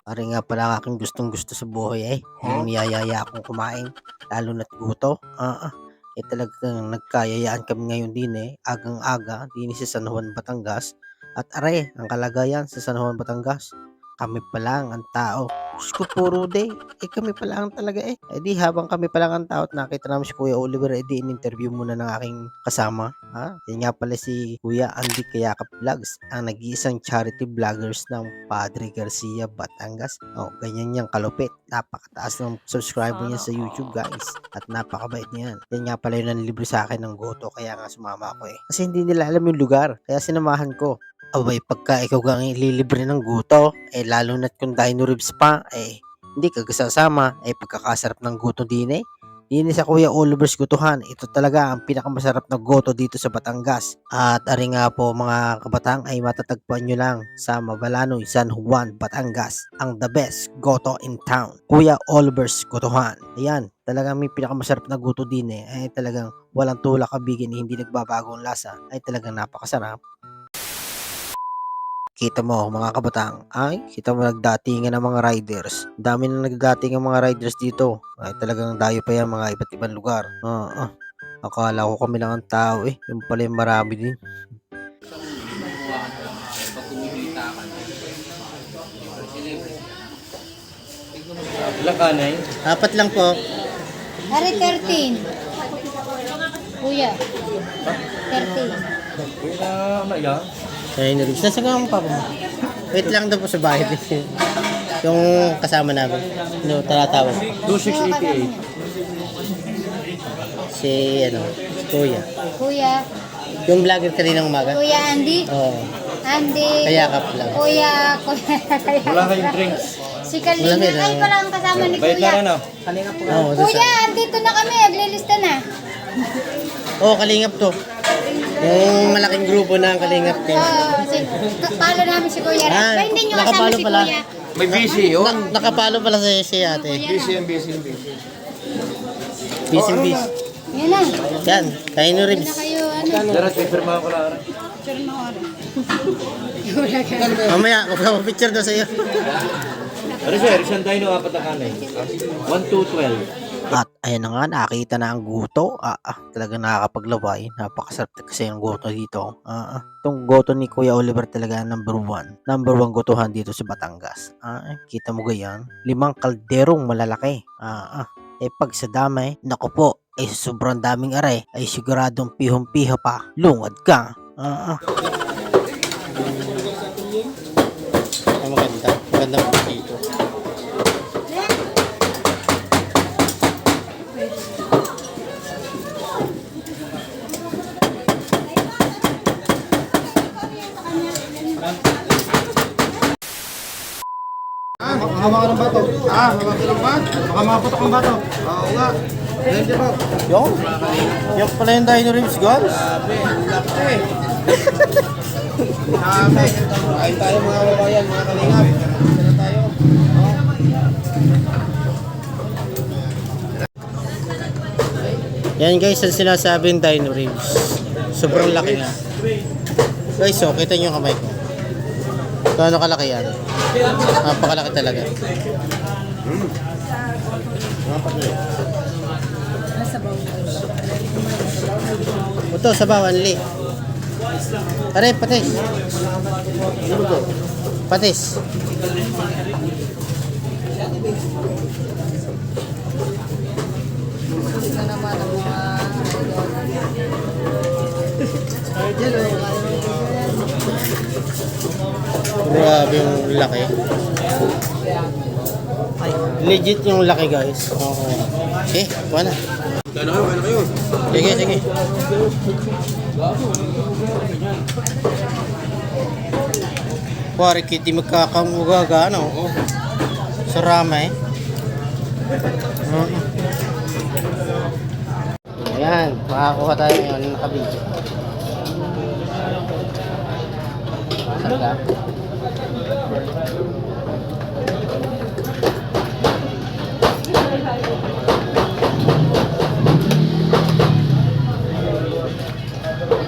Ari nga pala ang aking gustong-gusto sa buhay, yung niyayaya akong kumain lalo na't guto, talagang nagkayayaan kami ngayon din, agang-aga din sa San Juan, Batangas at are ang kalagayan sa San Juan, Batangas, kami pa lang ang tao. Diyos ko puro day, kami pa lang talaga, di habang kami pa lang ang tao at nakita namin si Kuya Oliver, di in-interview muna ng aking kasama, yan nga pala si Kuya Andy Kayakap Vlogs, ang nag-iisang charity vloggers ng Padre Garcia, Batangas. Ganyan yang kalupit. Napakataas ng subscriber niya sa YouTube, guys. At napakabait niyan. Yan nga pala yung nanlibre sa akin ng goto, kaya nga sumama ako Kasi hindi nila alam yung lugar, kaya sinamahan ko. Abay, pagka ikaw gang ililibre ng guto, lalo na't kung dino ribs pa, hindi ka kasama, pagkakasarap ng guto din Din sa Kuya Oliver's Gutuhan, ito talaga ang pinakamasarap na goto dito sa Batangas. At ari nga po mga kabatang ay matatagpuan nyo lang sa Mabalanoy, San Juan, Batangas. Ang the best goto in town, Kuya Oliver's Gutuhan. Ayan, talagang may pinakamasarap na goto din ay talagang walang tulak kabigin, hindi nagbabagong lasa, ay talagang napakasarap. Kita mo mga kabatang, kita mo nagdatingan ng mga riders. Dami na nagdating ang mga riders dito. Ay talagang dayo pa yan mga iba't ibang lugar. Akala ko kami lang ang tao yung pala yung marami din. Ilang kanay? Apat lang po. Hari 13. Kuya. 13. Kuya na yan? Ayun na rin. Nasa nga ang papa mo? Wait lang daw po sa bahay. Yung kasama namin. Talatawag. 2688. Si Kuya. Kuya. Yung vlogger kaninang umaga. Kuya Andy. Oo. Andy. Kayakap lang. Kuya. Wala kayong drinks. Si Kalina. Wala Ay, pala ang kasama ni Bayad na Kuya. rin Oo, Kuya, andito na kami. Naglilista na. Kalingap to. Yung malaking grupo na ang kalingap din. Palo namin si Kuya. Ah, Ba, hindi nyo kasama nakapalo si pala. Kuya. May busy yun. Nakapalo pala si ate. Busy yan, busy. Busy. Yan na. Yan, kain no Na ribs. kayo, ano. Darat, may firma ko lang. Mamaya, magpapapicture daw sa'yo. Ano sir, isang dino, apat na kanay. 1, 2, 12. At ayan na nga, nakita na ang guto. Talaga nakakapaglaway. Napakasarap kasi ang guto dito. Itong guto ni Kuya Oliver talaga number 1. Number 1 gutuhan dito sa Batangas. Kita mo gayan, 5 kalderong malalaki. Pag sa damay, naku po, sobrang daming aray, ay siguradong pihong-piho pa. Lungad ka. Maganda. Maganda mo dito. Hawak ka ng bato. Hawak ka ng bato. Baka makaputok ang bato. Oo nga. Hindi po. Yung pala yung dino ribs, guys. Grabe. Kain tayo mga kabayan, mga kalingap. Kain tayo. Yan guys, ang sinasabing dino ribs. Sobrang laki nga. Guys, kita nyo yung kamay ko. Gaano kalaki yan? Napakalaki talaga. Ito, sabaw, anli. Pare, patis. Patis. Grabe yung laki. Legit yung laki, guys. Okay, wala. Kaya na kayo. Sige. Pare, kiti magkakamugaga, ano? Sarama Ayan, makakuha tayo ngayon ng nakabidyo. Sarga.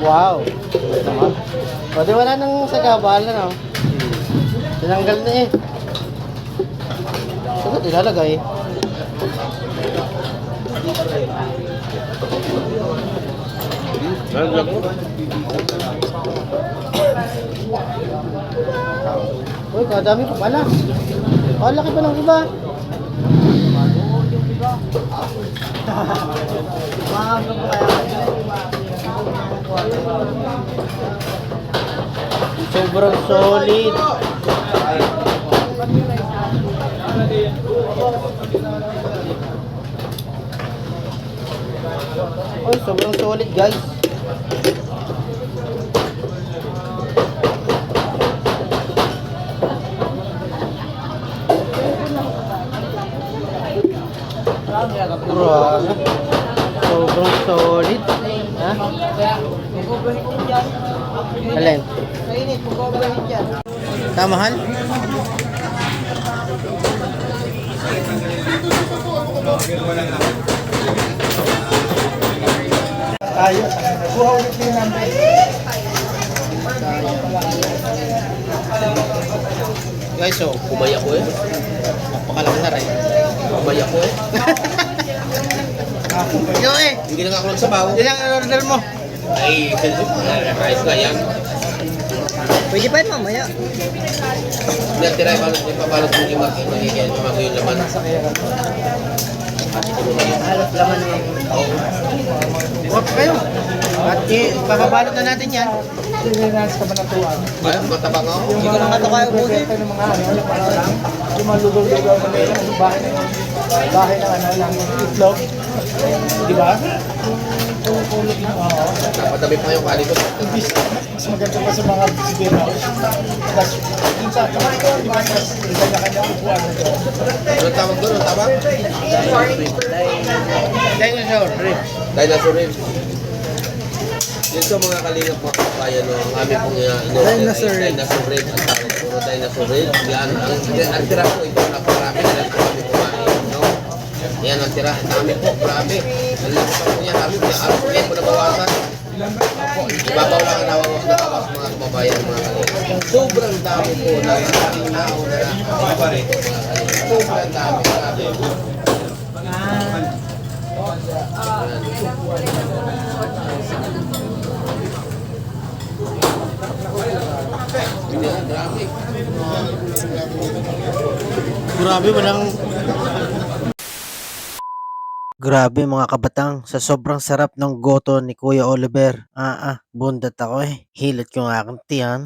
Wow. Pwede wala nang sagabal, ano? Tinanggal na Sagot ilalagay. Uy, kadami pa pala. Oh, laki pa ng iba. Sobrang solid. Oh, sobrang solid, guys. Grabe. Sobrang solid. Ha? Alin? Tamahan? Ayos. Kuha ulit yung number. Guys, so, kumaya ko eh. Napakalaki na rin. Kumaya ko eh. Yo eh! Hindi na ako nagsabaw. Yan ang order mo. Ay, ayos na yan. Pwede pa yun mamaya. Natira yung balot mo yung magiging mamago yung laman. Halos laman eh. Huwag kayo. At papabalot na natin yan. Sinirans ka ba ng tuwan? Ay, matabang ako. Hindi ko na nga ito kaya ubusin. Ng mga yung mga lugaw-lugaw na meron sa bahay ng ng itlog. Di ba? Pulot na. Oo. Napatabi pa yung kalikot. Mas maganda pa sa mga visitor house. Plus, yun sa ito, di ba, mas kanya-kanya upuan na doon. Ano tawag doon? Ano tawag? Dinosaur rib. Dinosaur rib. Yun sa mga kalingap mga kabayan, no, ang aming pong Dinosaur rib. Dinosaur rib. Ang tawag po, dinosaur rib. Yan, ang tira po, ito napakarami na lang po kami kumain. No? Yan ang tira. Ang dami po, grabe. Ang laki pa po yan. Araw po yan po nabawasan. Ibabaw lang ang nawawas mga kababayan, mga kalingap. Sobrang dami po na ating tao na nakapalit. Sobrang dami. Grabe. Grabe, walang... Grabe mga kabatang, sa sobrang sarap ng goto ni Kuya Oliver. Bundat ako eh. Hilot ko ang aking tiyan.